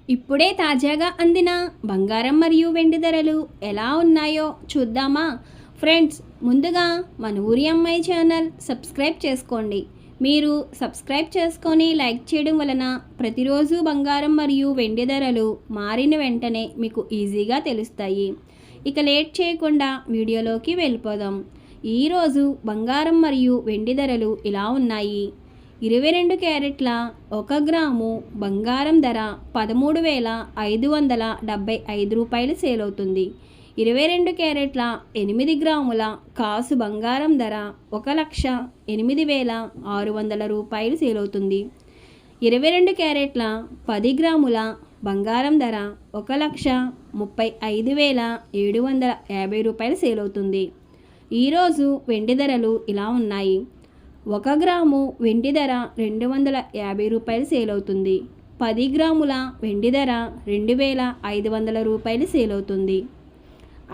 ఇప్పుడే తాజాగా అందిన బంగారం మరియు వెండి ధరలు ఎలా ఉన్నాయో చూద్దామా ఫ్రెండ్స్. ముందుగా మన ఊరి అమ్మాయి ఛానల్ సబ్స్క్రైబ్ చేసుకోండి. మీరు సబ్స్క్రైబ్ చేసుకొని లైక్ చేయడం వలన ప్రతిరోజు బంగారం మరియు వెండి ధరలు మారిన వెంటనే మీకు ఈజీగా తెలుస్తాయి. ఇక లేట్ చేయకుండా వీడియోలోకి వెళ్ళిపోదాం. ఈరోజు బంగారం మరియు వెండి ధరలు ఇలా ఉన్నాయి. 22 క్యారెట్ల 1 గ్రాము బంగారం ధర 13,575 రూపాయలు సేల్ అవుతుంది. 22 క్యారెట్ల 8 గ్రాముల కాసు బంగారం ధర 1,08,600 రూపాయలు సేల్ అవుతుంది. 22 క్యారెట్ల 10 గ్రాముల బంగారం ధర 1,35,750 రూపాయలు సేల్ అవుతుంది. ఈరోజు వెండి ధరలు ఇలా ఉన్నాయి. 1 గ్రాము వెండి ధర 250 రూపాయలు సేల్ అవుతుంది. 10 గ్రాముల వెండి ధర 2,500 రూపాయలు సేల్ అవుతుంది.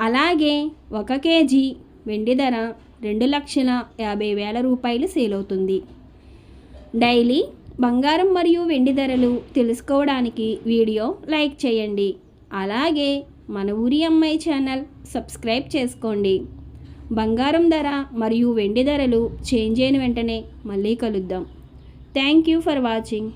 అలాగే 1 కేజీ వెండి ధర 2,50,000 రూపాయలు సేల్ అవుతుంది. డైలీ బంగారం మరియు వెండి ధరలు తెలుసుకోవడానికి వీడియో లైక్ చేయండి. అలాగే మన ఊరి అమ్మాయి ఛానల్ సబ్స్క్రైబ్ చేసుకోండి. బంగారం ధర మరియు వెండి ధరలు చేంజ్ అయిన వెంటనే మళ్ళీ కలుద్దాం. Thank you for watching.